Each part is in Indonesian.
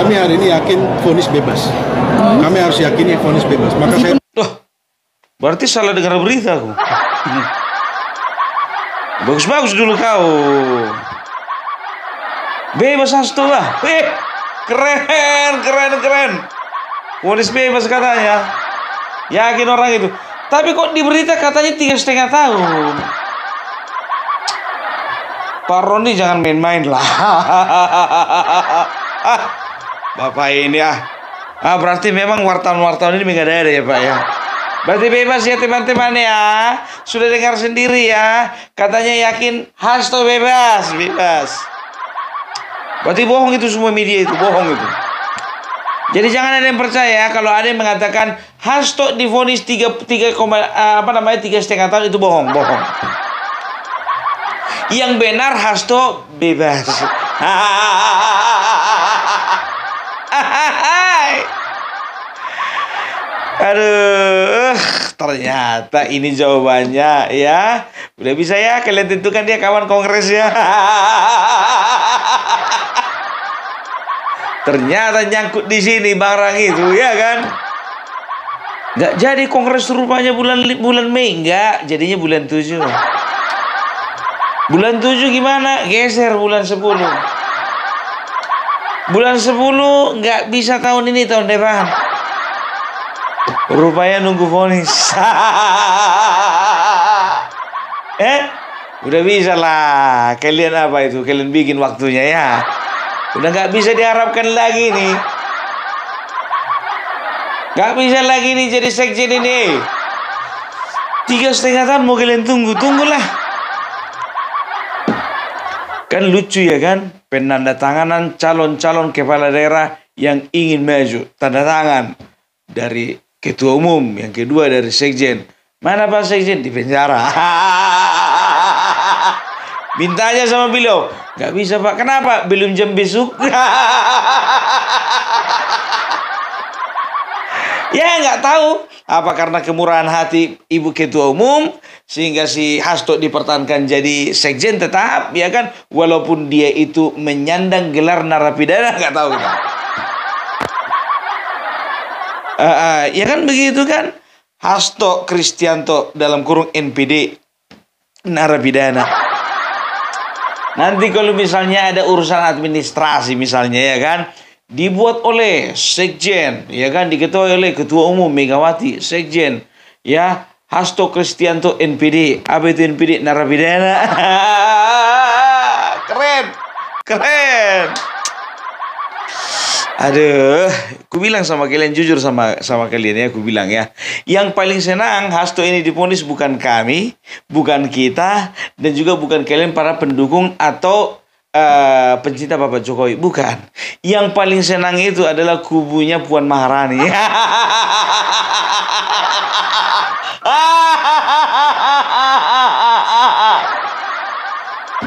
kami hari ini yakin vonis bebas. Kami harus yakini vonis bebas. Maka saya berarti salah dengar berita aku. Bagus-bagus dulu kau. Bebas Hasto lah. Keren. Vonis bebas katanya. Yakin orang itu. Tapi kok di berita katanya 3,5 tahun. Pak Roni jangan main-main lah. Bapak ini berarti memang wartawan-wartawan ini mengada-ada ya Pak ya. Berarti bebas ya teman-teman ya. Sudah dengar sendiri ya. Katanya yakin Hasto bebas. Berarti bohong itu semua media itu, bohong itu. Jadi jangan ada yang percaya kalau ada yang mengatakan Hasto divonis 3,5 tahun itu bohong. Yang benar Hasto bebas. Aduh, ternyata ini jawabannya ya. Udah bisa ya kalian tentukan dia kawan kongres ya. Ternyata nyangkut di sini barang itu ya kan. Nggak jadi kongres rupanya bulan Mei, enggak, jadinya bulan 7. Bulan 7 gimana? Geser bulan 10. Bulan 10 nggak bisa tahun ini, tahun depan. Rupanya nunggu vonis. Udah bisa lah. Kalian apa itu? Kalian bikin waktunya ya. Udah nggak bisa diharapkan lagi nih. Nggak bisa lagi nih jadi sekjen ini. 3,5 tahun mau kalian tunggulah. Kan lucu ya kan, penandatanganan calon-calon kepala daerah yang ingin maju, tanda tangan dari ketua umum, yang kedua dari sekjen. Mana Pak Sekjen? Di penjara. Minta aja sama beliau. Gak bisa Pak, kenapa? Belum jam besok. Ya nggak tahu. Apa karena kemurahan hati ibu ketua umum sehingga si Hasto dipertahankan jadi sekjen tetap, ya kan? Walaupun dia itu menyandang gelar narapidana, nggak tahu kita. Ya kan begitu kan? Hasto Kristianto dalam kurung NPD narapidana. Nanti kalau misalnya ada urusan administrasi misalnya ya kan, dibuat oleh sekjen, ya kan, diketuai oleh ketua umum Megawati, sekjen, ya, Hasto Kristianto NPD. Apa itu NPD? Narapidana. Keren. Aduh, ku bilang sama kalian, jujur sama kalian ya, ku bilang ya, yang paling senang Hasto ini divonis bukan kami, bukan kita, dan juga bukan kalian para pendukung atau pencinta Bapak Jokowi, bukan. Yang paling senang itu adalah kubunya Puan Maharani.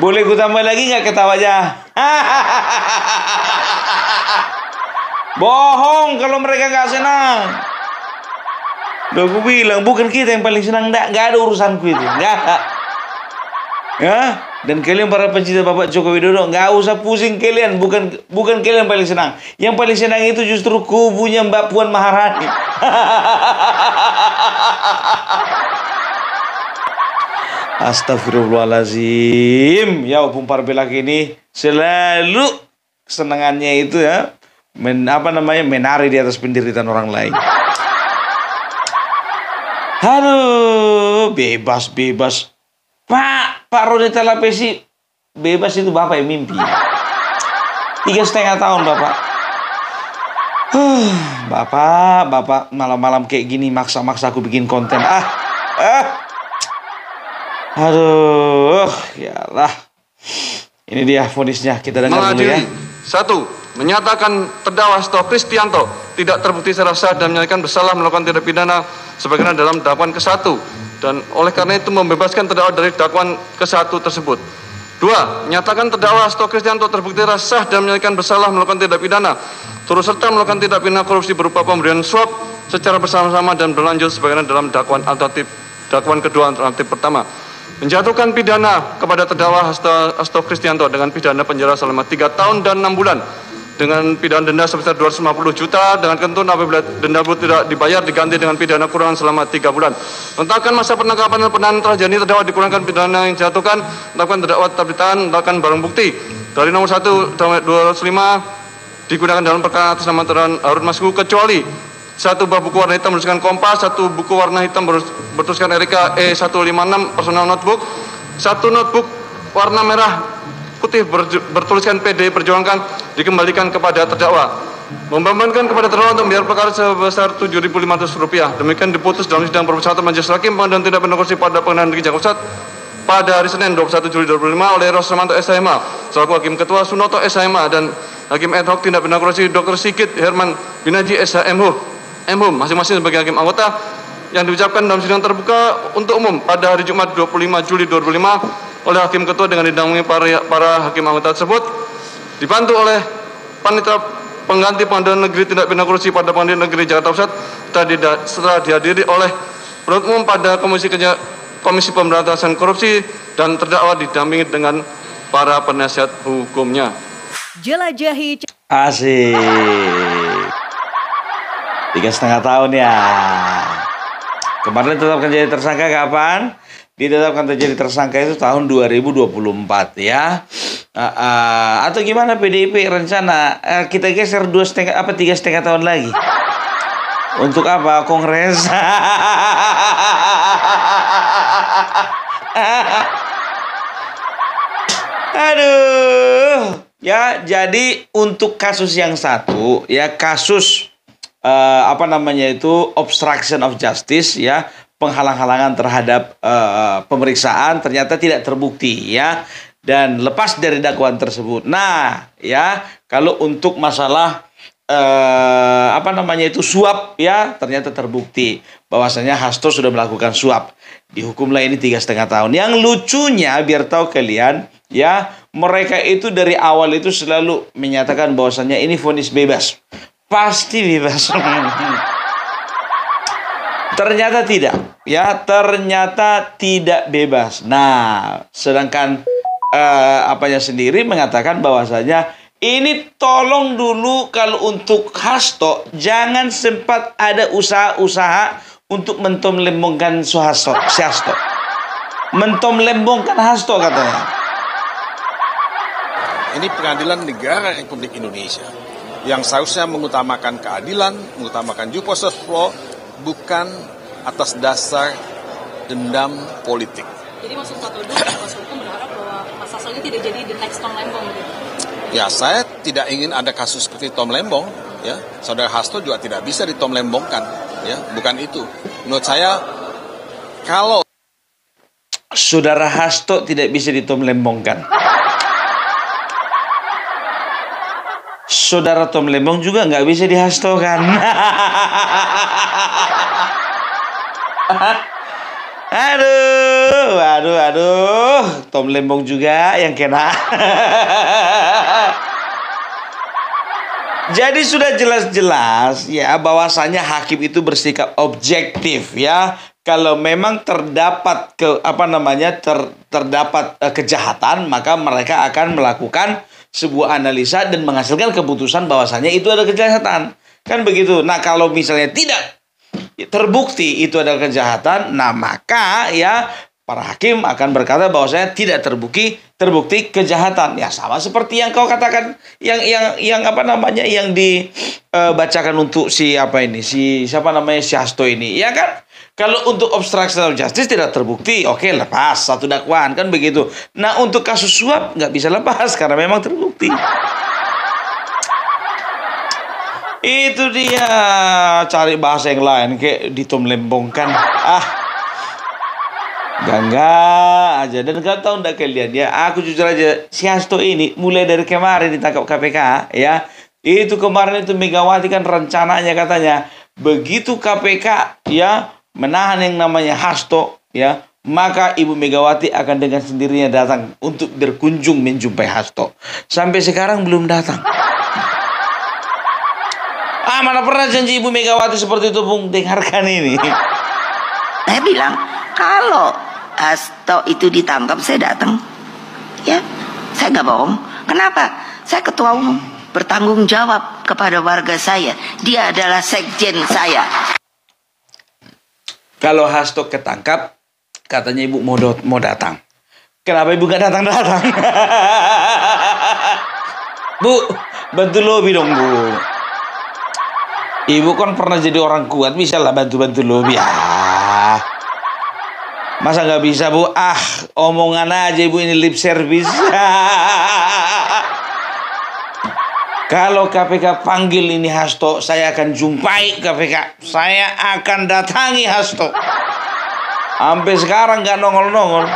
Boleh ku tambah lagi nggak ketawanya? Bohong kalau mereka nggak senang. Udah aku bilang bukan kita yang paling senang, nggak ada urusanku itu, nggak. Ya, dan kalian para pencinta Bapak Joko Widodo nggak usah pusing kalian, bukan kalian yang paling senang. Yang paling senang itu justru kubunya Mbak Puan Maharani. Astagfirullahaladzim. Ya Opung Parbelak ini selalu kesenangannya itu ya menari di atas penderitaan orang lain. Aduh, bebas. Pak Roni Talapesi bebas itu Bapak yang mimpi. 3,5 tahun Bapak. Bapak malam-malam kayak gini maksa-maksa aku bikin konten. Aduh, yalah. Ini dia vonisnya, kita dengar dulu ya. 1. Menyatakan terdakwa Hasto Kristianto tidak terbukti secara sah dan menyatakan bersalah melakukan tindak pidana sebagaimana dalam dakwaan ke-1, dan oleh karena itu membebaskan terdakwa dari dakwaan ke-1 tersebut. 2. Menyatakan terdakwa Hasto Kristianto terbukti secara sah dan menyatakan bersalah melakukan tindak pidana turut serta melakukan tindak pidana korupsi berupa pemberian suap secara bersama-sama dan berlanjut sebagaimana dalam dakwaan kedua alternatif pertama. Menjatuhkan pidana kepada terdakwa Hasto Kristianto dengan pidana penjara selama 3 tahun dan 6 bulan dengan pidana denda sebesar 250 juta dengan ketentuan apabila denda tidak dibayar diganti dengan pidana kurungan selama 3 bulan. Mentakan masa penangkapan dan penahanan telah jadi terdakwa dikurangkan pidana yang dijatuhkan, melakukan terdakwa tetap ditahan, melakukan barang bukti dari nomor 1 sampai 205 digunakan dalam perkara atas nama Terang Harun Masiku kecuali 1 buah buku warna hitam bertuliskan Kompas, 1 buku warna hitam bertuliskan Erika E156 personal notebook, 1 notebook warna merah putih bertuliskan PD Perjuangan dikembalikan kepada terdakwa. Membebankan kepada terdakwa untuk membayar perkara sebesar Rp7.500. Demikian diputus dalam sidang perbincangan Majelis Hakim Pengadilan Tindak Pidana Korupsi pada Pengadilan Negeri Jakarta Pusat pada hari Senin 21 Juli 2005 oleh Rosramanto SHMA selaku Hakim Ketua, Sunoto SHMA dan Hakim Ad hoc Tindak Pidana Korupsi Dr. Sigit Herman Binaji SHMHU masing-masing sebagai hakim anggota yang diucapkan dalam sidang terbuka untuk umum pada hari Jumat 25 Juli 2005 oleh Hakim Ketua dengan didampingi para hakim anggota tersebut dibantu oleh panitia pengganti Pengadilan Negeri Tindak Pidana Korupsi pada Pengadilan Negeri Jakarta Pusat setelah dihadiri oleh penuntut umum pada Komisi Pemberantasan Korupsi dan terdakwa didampingi dengan para penasihat hukumnya. Jelajahi Asik. 3,5 tahun ya. Kemarin ditetapkan jadi tersangka kapan? Ditetapkan jadi tersangka itu tahun 2024 ya. Atau gimana PDIP rencana kita geser 3,5 tahun lagi? Untuk apa? Kongres. Aduh. Ya, jadi untuk kasus yang satu ya, kasus obstruction of justice ya, penghalang-halangan terhadap pemeriksaan ternyata tidak terbukti ya, dan lepas dari dakwaan tersebut. Nah ya, kalau untuk masalah suap ya, ternyata terbukti bahwasanya Hasto sudah melakukan suap, dihukumlah ini 3,5 tahun. Yang lucunya, biar tahu kalian ya, mereka itu dari awal itu selalu menyatakan bahwasanya ini vonis bebas, pasti bebas. Ternyata tidak, ya, ternyata tidak bebas. Nah, sedangkan sendiri mengatakan bahwasanya ini tolong dulu kalau untuk Hasto jangan sempat ada usaha-usaha untuk mentomlembongkan si Hasto. Mentomlembongkan Hasto katanya. Ini pengadilan negara Republik Indonesia yang seharusnya mengutamakan keadilan, mengutamakan due process of law, bukan atas dasar dendam politik. Jadi maksud Pak Todung, Mas Hukum berharap bahwa Mas Hasto ini tidak jadi the next Tom Lembong gitu? Ya, saya tidak ingin ada kasus seperti Tom Lembong. Ya, saudara Hasto juga tidak bisa ditom lembongkan. Ya, bukan itu. Menurut saya, kalau saudara Hasto tidak bisa ditom lembongkan, saudara Tom Lembong juga nggak bisa dihastokan. Aduh, Tom Lembong juga yang kena. Jadi sudah jelas-jelas ya bahwasanya hakim itu bersikap objektif ya. Kalau memang terdapat terdapat kejahatan, maka mereka akan melakukan sebuah analisa dan menghasilkan keputusan bahwasanya itu ada kejahatan. Kan begitu. Nah, kalau misalnya tidak terbukti itu adalah kejahatan, nah maka ya para hakim akan berkata bahwasanya tidak terbukti kejahatan. Ya sama seperti yang kau katakan, yang dibacakan untuk si Hasto ini, ya kan? Kalau untuk obstruction of justice tidak terbukti, oke, lepas satu dakwaan, kan begitu. Nah, untuk kasus suap nggak bisa lepas karena memang terbukti. Itu dia, cari bahasa yang lain kayak ditom lembongkan. Gangga aja. Dan kau tahu enggak kalian ya, aku jujur aja, si Hasto ini mulai dari kemarin ditangkap KPK ya, itu kemarin itu Megawati kan rencananya katanya begitu KPK ya menahan yang namanya Hasto ya, maka Ibu Megawati akan dengan sendirinya datang untuk berkunjung menjumpai Hasto. Sampai sekarang belum datang. Mana pernah janji Ibu Megawati seperti itu, Bung? Dengarkan ini. Saya bilang, kalau Hasto itu ditangkap, saya datang. Ya, saya nggak bohong. Kenapa? Saya ketua umum. bertanggung jawab kepada warga saya. Dia adalah sekjen saya. Kalau Hasto ketangkap, katanya ibu mau datang. Kenapa ibu gak datang-datang? Bu, bantu lobby dong, Bu. Ibu kan pernah jadi orang kuat, bisa lah bantu-bantu lobby. Masa nggak bisa, Bu? Omongan aja ibu, ini lip service. Kalau KPK panggil ini Hasto, saya akan jumpai KPK. Saya akan datangi Hasto. Sampai sekarang nggak nongol-nongol.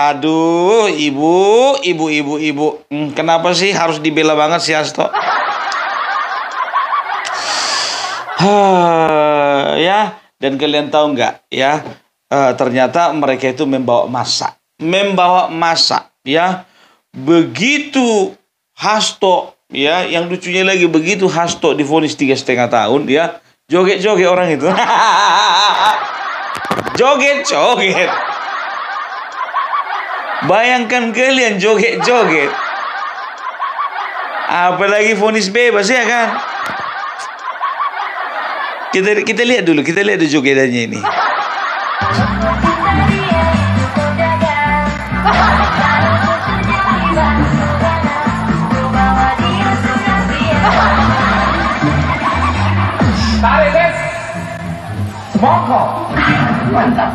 Aduh, ibu. Kenapa sih harus dibela banget si Hasto? Ya, dan kalian tahu nggak ya? Ternyata mereka itu membawa massa, ya. Begitu Hasto, ya, yang lucunya lagi begitu Hasto divonis 3,5 tahun, ya, joget-joget orang itu. Joget-joget. Bayangkan kalian joget-joget. Apalagi vonis bebas, ya kan? Kita lihat dulu jogetannya ini. Mantap.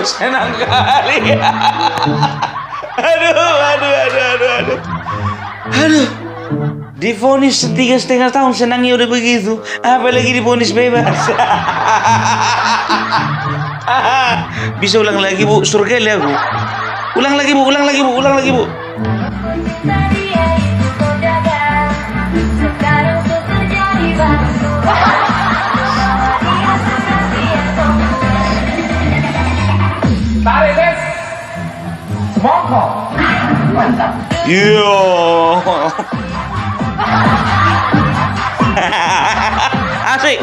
Senang kali. Aduh. Divonis 3,5 tahun, senangnya udah begitu. Apalagi divonis bebas. Bisa ulang lagi, Bu. Surga lihat, Bu. Ulang lagi, Bu. Mantap. Yo. Asik.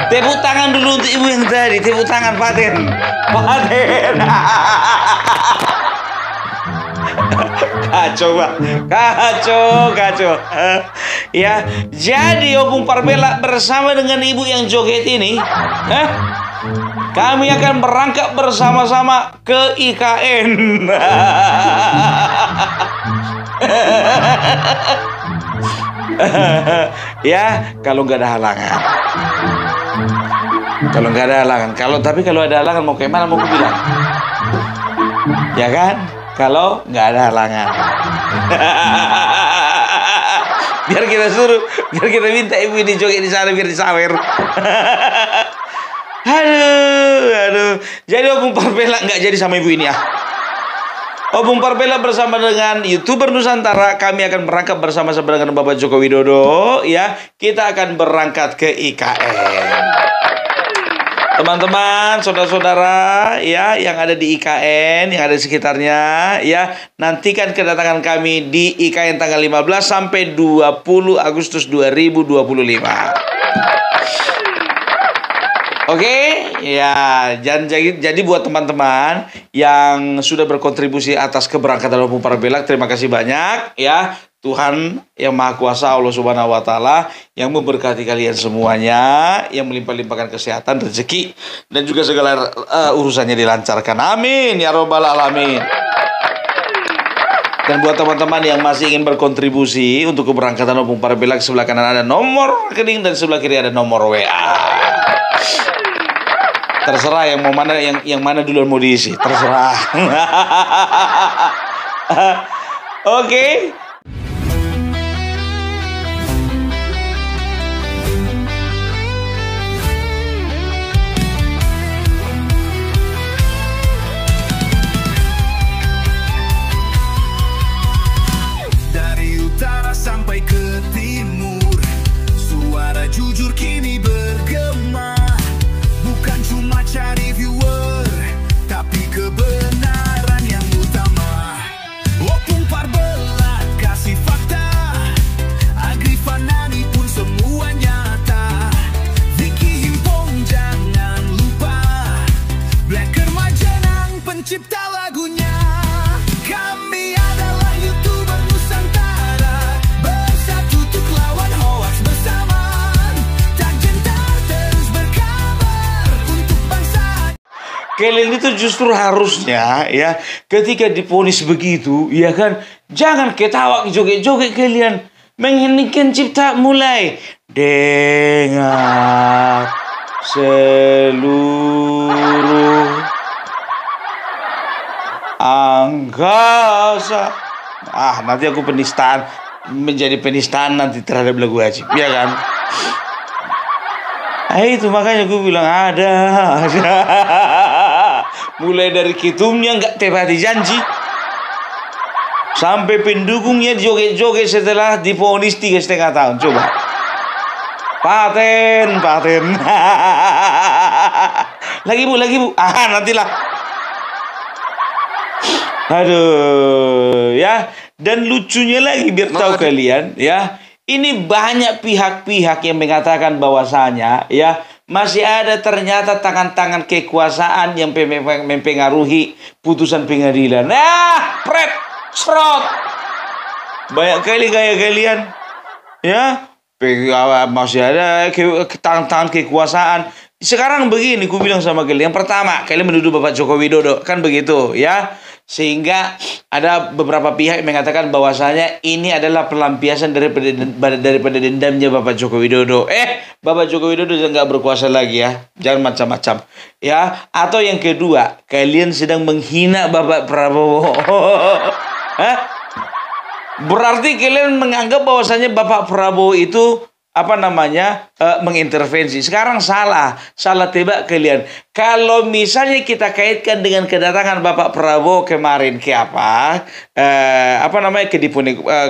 Tepuk tangan dulu untuk ibu yang tadi. Tepuk tangan, Paten. Kacau. Ya, jadi Opung Parbela bersama dengan ibu yang joget ini, kami akan berangkat bersama-sama ke IKN. Ya, kalau nggak ada halangan. Tapi kalau ada halangan mau kayak mana mau aku bilang? Ya kan? Kalau nggak ada halangan. Biar kita minta ibu ini joget di sana biar disawer. Aduh. Jadi Opung Parbela nggak jadi sama ibu ini ya. Opung Parbela bersama dengan YouTuber Nusantara, kami akan berangkat bersama-sama dengan Bapak Joko Widodo, ya. Kita akan berangkat ke IKN. Teman-teman, saudara-saudara, ya, yang ada di IKN, yang ada di sekitarnya, ya, nantikan kedatangan kami di IKN tanggal 15 sampai 20 Agustus 2025. Oke, ya, jadi buat teman-teman yang sudah berkontribusi atas keberangkatan Opung Parbela, terima kasih banyak, ya. Tuhan yang Maha Kuasa, Allah Subhanahu wa Ta'ala, yang memberkati kalian semuanya, yang melimpah-limpahkan kesehatan, rezeki, dan juga segala urusannya dilancarkan. Amin ya robbal alamin. Dan buat teman-teman yang masih ingin berkontribusi untuk keberangkatan Opung Parbela, sebelah kanan ada nomor rekening dan sebelah kiri ada nomor WA. Terserah yang mau mana, yang mana duluan mau diisi, terserah. Oke. Dari utara sampai ke timur, suara jujur kini bergema. Bukan cuma cari viewer, tapi kebenaran yang utama. Opung Parbelat kasih fakta, Agrifan Nani pun semua nyata. Vicky Himpong jangan lupa, Blacker Majenang pencipta lagunya. Kami adalah YouTuber Nusantara, bersatu untuk lawan hoax bersama. Tak gentar terus berkabar untuk bangsa. Kalian itu justru harusnya ya, ketika diponis begitu, ya kan, jangan ketawa joget-joget kalian. Mengheningkan cipta, mulai dengar seluruh angkasa. Nanti aku penistaan, menjadi penistaan nanti terhadap lagu Ajib, ya kan? Itu makanya gue bilang ada. Mulai dari ketumnya nggak tepati janji, sampai pendukungnya joget-joget setelah divonis 3,5 tahun. Coba paten. Lagi bu. Nantilah. Aduh, ya. Dan lucunya lagi, biar tahu kalian, ya, ini banyak pihak-pihak yang mengatakan bahwasanya, ya, masih ada ternyata tangan-tangan kekuasaan yang mempengaruhi putusan pengadilan. Pret, serot. Banyak kali kayak kalian, ya, masih ada tangan-tangan kekuasaan. Sekarang begini, ku bilang sama kalian. Yang pertama, kalian menuduh Bapak Joko Widodo, kan begitu, ya. Sehingga ada beberapa pihak yang mengatakan bahwasanya ini adalah pelampiasan daripada dendamnya Bapak Joko Widodo. Bapak Joko Widodo sudah nggak berkuasa lagi, ya. Jangan macam-macam, ya. Atau yang kedua, kalian sedang menghina Bapak Prabowo. Berarti kalian menganggap bahwasanya Bapak Prabowo itu mengintervensi. Sekarang salah tebak kalian. Kalau misalnya kita kaitkan dengan kedatangan Bapak Prabowo kemarin ke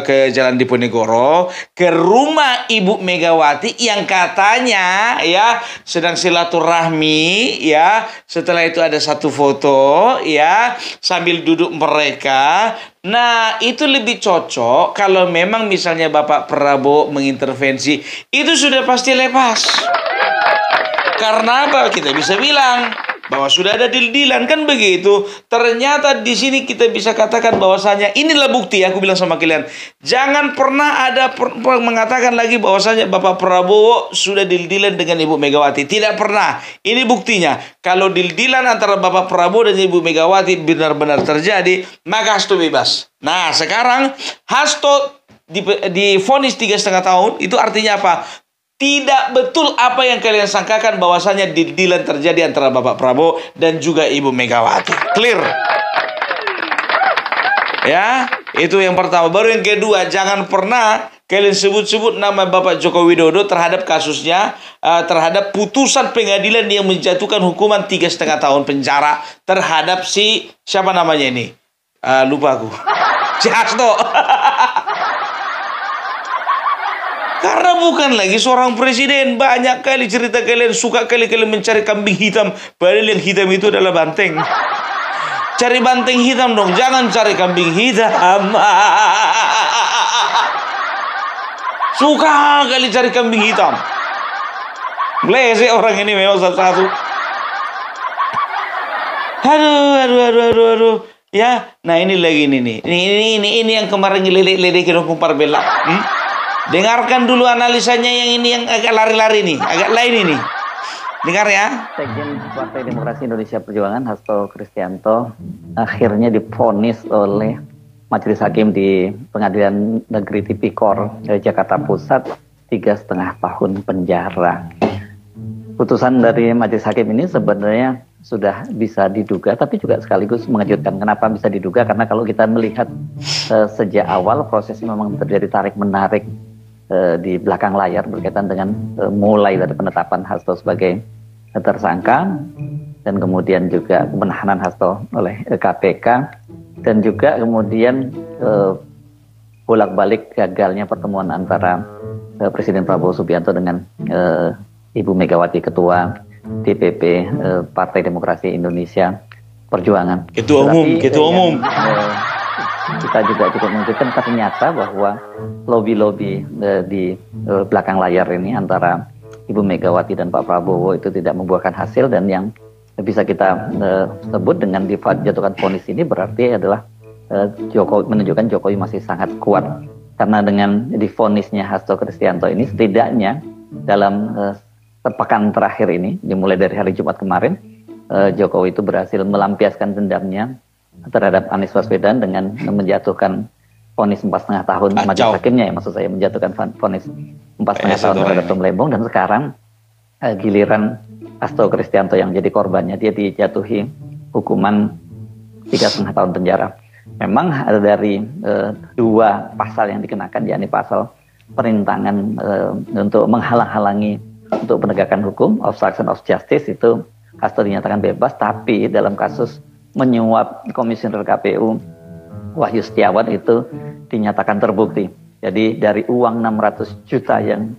ke Jalan Diponegoro, ke rumah Ibu Megawati yang katanya, ya, sedang silaturahmi, ya. Setelah itu ada satu foto, ya, sambil duduk mereka. Nah, itu lebih cocok kalau memang misalnya Bapak Prabowo mengintervensi. Itu sudah pasti lepas. Karena apa? Kita bisa bilang bahwa sudah ada deal-dealan, kan begitu. Ternyata di sini kita bisa katakan bahwasanya inilah bukti. Aku bilang sama kalian, jangan pernah ada mengatakan lagi bahwasanya Bapak Prabowo sudah deal-dealan dengan Ibu Megawati. Tidak pernah. Ini buktinya. Kalau deal-dealan antara Bapak Prabowo dan Ibu Megawati benar-benar terjadi, maka Hasto bebas. Nah, sekarang Hasto divonis 3,5 tahun. Itu artinya apa? Tidak betul apa yang kalian sangkakan bahwasanya deal-dealan terjadi antara Bapak Prabowo dan juga Ibu Megawati. Clear? Ya, itu yang pertama. Baru yang kedua, jangan pernah kalian sebut-sebut nama Bapak Joko Widodo terhadap kasusnya, terhadap putusan pengadilan yang menjatuhkan hukuman 3,5 tahun penjara terhadap siapa namanya ini? Lupa aku. Si Hasto. Karena bukan lagi seorang presiden. Banyak kali cerita kalian, suka kali kalian mencari kambing hitam, padahal yang hitam itu adalah banteng. Cari banteng hitam dong, jangan cari kambing hitam. Suka kali cari kambing hitam. Lese orang ini memang satu-satu. Aduh. Ya, nah ini lagi ini yang kemarin ngeledek-ledekin Opung Parbelat. Dengarkan dulu analisanya yang ini, yang agak lari-lari nih, agak lain ini. Dengar ya. Sekjen Partai Demokrasi Indonesia Perjuangan Hasto Kristianto akhirnya divonis oleh Majelis Hakim di Pengadilan Negeri Tipikor Jakarta Pusat 3,5 tahun penjara. putusan dari Majelis Hakim ini sebenarnya sudah bisa diduga, tapi juga sekaligus mengejutkan. Kenapa bisa diduga? Karena kalau kita melihat sejak awal prosesnya memang terjadi tarik-menarik di belakang layar berkaitan dengan mulai dari penetapan Hasto sebagai tersangka dan kemudian juga penahanan Hasto oleh KPK dan juga kemudian bolak-balik gagalnya pertemuan antara Presiden Prabowo Subianto dengan Ibu Megawati, Ketua DPP Partai Demokrasi Indonesia Perjuangan. Ketua umum. Kita juga cukup mengejutkan ternyata bahwa lobby-lobby di belakang layar ini antara Ibu Megawati dan Pak Prabowo itu tidak membuahkan hasil, dan yang bisa kita sebut dengan dijatuhkan vonis ini berarti adalah Jokowi menunjukkan Jokowi masih sangat kuat, karena dengan divonisnya Hasto Kristianto ini setidaknya dalam sepekan terakhir ini, dimulai dari hari Jumat kemarin, Jokowi itu berhasil melampiaskan dendamnya terhadap Anies Baswedan dengan menjatuhkan vonis 4,5 tahun. Majelis Hakimnya ya, maksud saya, menjatuhkan vonis 4,5 tahun terhadap Tom Lembong, dan sekarang giliran Hasto Kristianto yang jadi korbannya, dia dijatuhi hukuman 3,5 tahun penjara. Memang ada dari 2 pasal yang dikenakan, yakni pasal perintangan untuk menghalang-halangi untuk penegakan hukum, obstruction of justice, itu Hasto dinyatakan bebas, tapi dalam kasus menyuap Komisioner KPU Wahyu Setiawan itu dinyatakan terbukti. Jadi dari uang 600 juta yang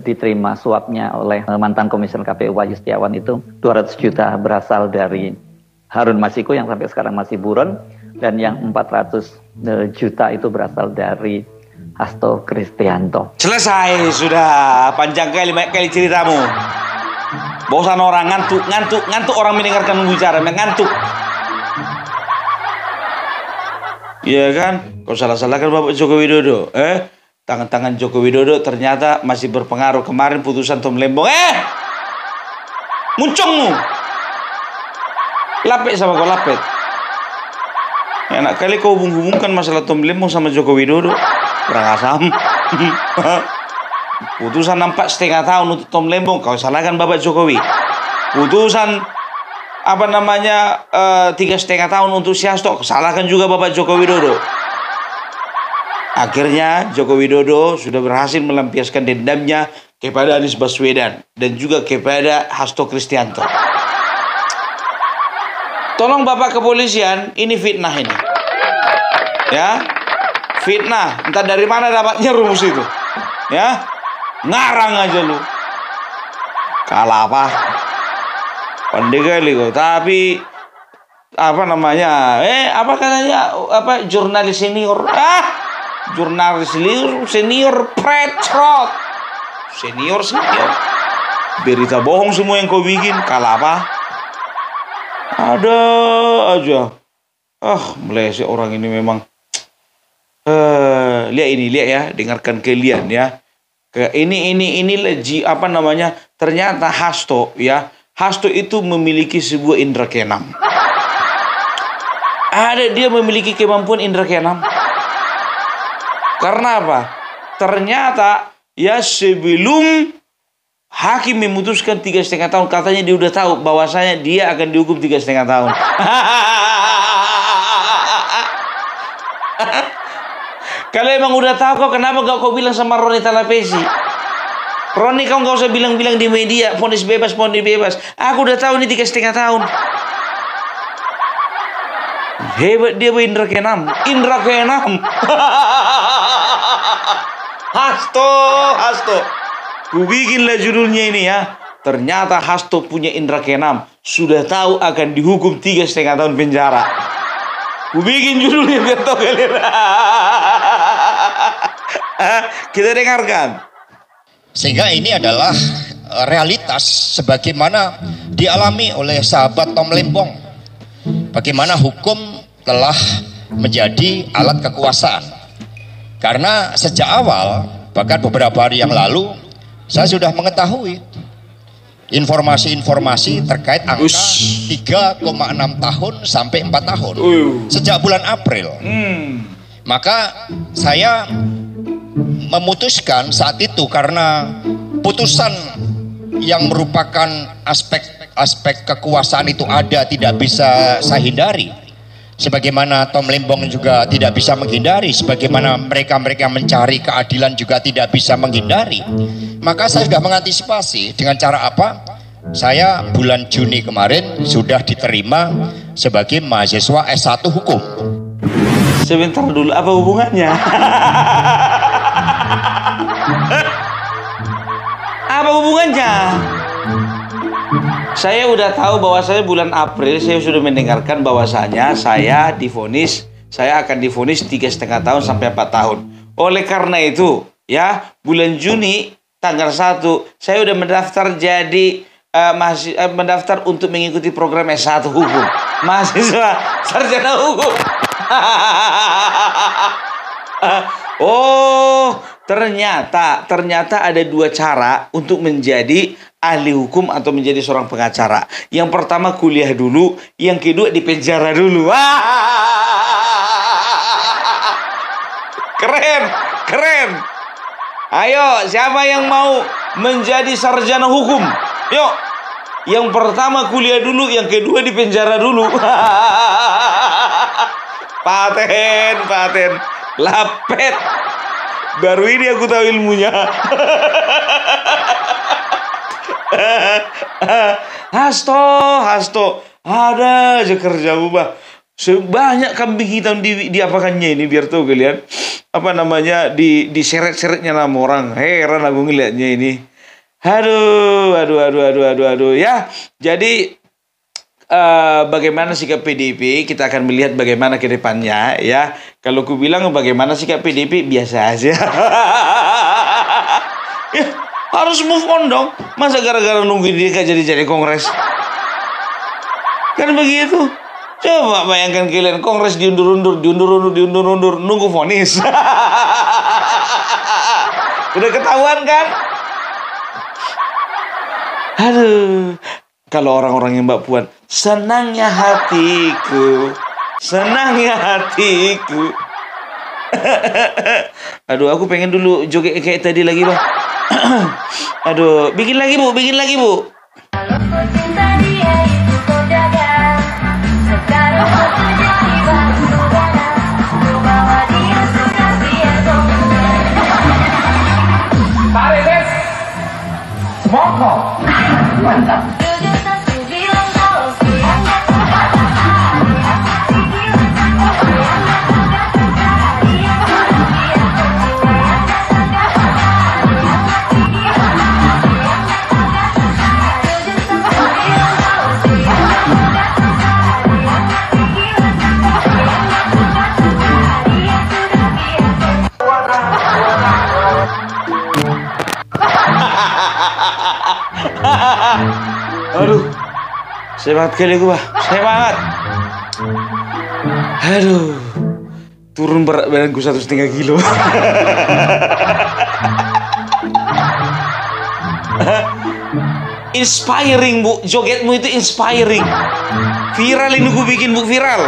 diterima suapnya oleh mantan Komisioner KPU Wahyu Setiawan itu 200 juta berasal dari Harun Masiku yang sampai sekarang masih buron, dan yang 400 juta itu berasal dari Hasto Kristianto. Selesai sudah, panjang kali, banyak kali ceritamu. Bosan orang, ngantuk orang mendengarkan bicara, ngantuk. Iya kan? Kau salah-salahkan Bapak Joko Widodo. Tangan-tangan Joko Widodo ternyata masih berpengaruh. Kemarin putusan Tom Lembong. Muncungmu. Lapet sama kau lapet. Enak kali kau hubung-hubungkan masalah Tom Lembong sama Joko Widodo. Kurang asam. Putusan 4,5 tahun untuk Tom Lembong, kau salahkan Bapak Jokowi. Putusan 3,5 tahun untuk si Hasto, salahkan juga Bapak Joko Widodo. Akhirnya Joko Widodo sudah berhasil melampiaskan dendamnya kepada Anies Baswedan dan juga kepada Hasto Kristianto. Tolong Bapak kepolisian, ini fitnah ini. Ya, fitnah. Entah dari mana dapatnya rumus itu. Ya, ngarang aja lu. Kalah apa? Pandai kali kok. Tapi apa katanya? Jurnalis senior. Jurnalis senior pretrot. Senior. Berita bohong semua yang kau bikin. Kalah apa? Ada aja. Meleset orang ini memang. Lihat ya, dengarkan kalian ya. Ini ternyata Hasto ya. Hasto itu memiliki sebuah indera keenam. Dia memiliki kemampuan indera keenam. Karena apa? Ternyata ya sebelum hakim memutuskan 3,5 tahun, katanya dia udah tahu bahwasanya dia akan dihukum 3,5 tahun. Kalau emang udah tahu, kok kenapa gak kau bilang sama Roni Talapesi? Roni, kau gak usah bilang-bilang di media vonis bebas. Aku udah tahu ini 3,5 tahun. Hebat dia indra keenam. Hasto. Ku bikinlah judulnya ini ya. Ternyata Hasto punya indra keenam. Sudah tahu akan dihukum 3,5 tahun penjara. Ku bikin judulnya biar tahu kalian. Kita dengarkan. Sehingga ini adalah realitas sebagaimana dialami oleh sahabat Tom Lembong. Bagaimana hukum telah menjadi alat kekuasaan. Karena sejak awal, bahkan beberapa hari yang lalu, saya sudah mengetahui informasi-informasi terkait angka 3,6 tahun sampai 4 tahun sejak bulan April. Maka saya memutuskan saat itu, karena putusan yang merupakan aspek kekuasaan itu ada tidak bisa saya hindari. Sebagaimana Tom Lembong juga tidak bisa menghindari, sebagaimana mereka-mereka mencari keadilan juga tidak bisa menghindari. Maka saya sudah mengantisipasi dengan cara apa? Saya bulan Juni kemarin sudah diterima sebagai mahasiswa S1 Hukum. Sebentar dulu, apa hubungannya? Apa hubungannya? Saya udah tahu bahwa saya bulan April saya sudah mendengarkan bahwasanya saya divonis, saya akan divonis 3,5 tahun sampai 4 tahun. Oleh karena itu, ya, bulan Juni tanggal 1 saya udah mendaftar jadi mendaftar untuk mengikuti program S1 Hukum. Mahasiswa sarjana hukum. Oh, ternyata ada 2 cara untuk menjadi ahli hukum atau menjadi seorang pengacara. Yang pertama kuliah dulu, yang kedua di penjara dulu. Keren. Ayo, siapa yang mau menjadi sarjana hukum? Yuk. Yang pertama kuliah dulu, yang kedua di penjara dulu. Paten. Lapet. Baru ini aku tahu ilmunya. Hasto. Ada aja kerja ubah. Sebanyak kambing hitam diapakannya ini, biar tahu kalian. Apa namanya, diseret-seretnya nama orang. Heran aku ngeliatnya ini. Aduh. Ya, jadi bagaimana sikap PDIP, kita akan melihat bagaimana ke depannya, ya. Kalau ku bilang bagaimana sikap PDIP, biasa aja. Ya, harus move on dong. Masa gara-gara nungguin dia jadi kongres? Kan begitu. Coba bayangkan kalian, kongres diundur-undur, nunggu vonis. Udah ketahuan kan? Aduh. Kalau orang-orang yang Mbak Puan, senangnya hatiku. Aduh, aku pengen dulu joget kayak tadi lagi, Bang. Aduh, bikin lagi, Bu. Mantap. Aduh, semangat kali gue, semangat. Aduh, turun berat badanku 1,5 kilo. Inspiring, Bu, jogetmu itu inspiring. Viral ini gue bikin, Bu, viral.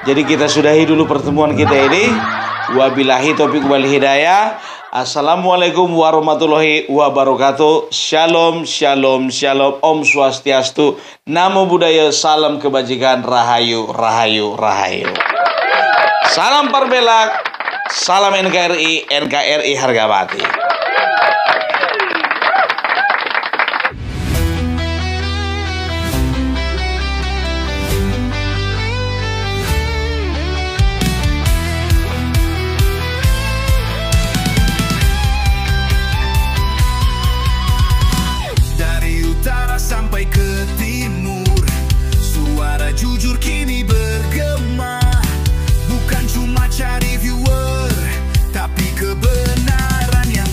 Jadi kita sudahi dulu pertemuan kita ini. Wabillahi taufiq wal hidayah. Assalamualaikum warahmatullahi wabarakatuh. Shalom. Om Swastiastu. Namo Buddhaya. Salam kebajikan. Rahayu. Salam Parbelak. Salam NKRI harga mati. Sampai ke timur, suara jujur kini bergema. Bukan cuma cari viewer, tapi kebenaran yang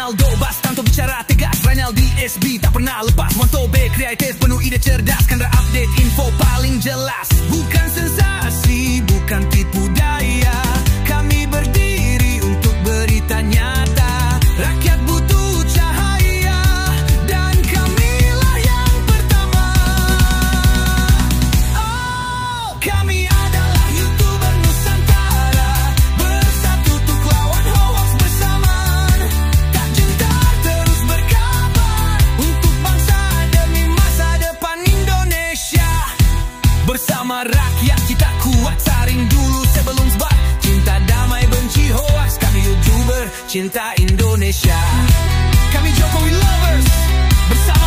Ronaldo Bastanto bicara tegas, Ronaldo SB tak pernah lepas. Monto B kreatif, penuh ide cerdas, Kendra update info paling jelas. Bukan sensasi, bukan tipu daya, kami berdiri untuk berita nyata. Rakyat butuh cahaya, dan kamilah yang pertama. Oh, kami adalah YouTuber Nusantara, bersatu untuk lawan hoax bersamaan. Tak gentar terus berkabar, untuk bangsa demi masa depan Indonesia. Bersama rakyat kita kuat, saring dulu sebelum sebar. Cinta damai benci hoax, kami YouTuber cinta Indonesia. Kami Jokowi lovers, bersama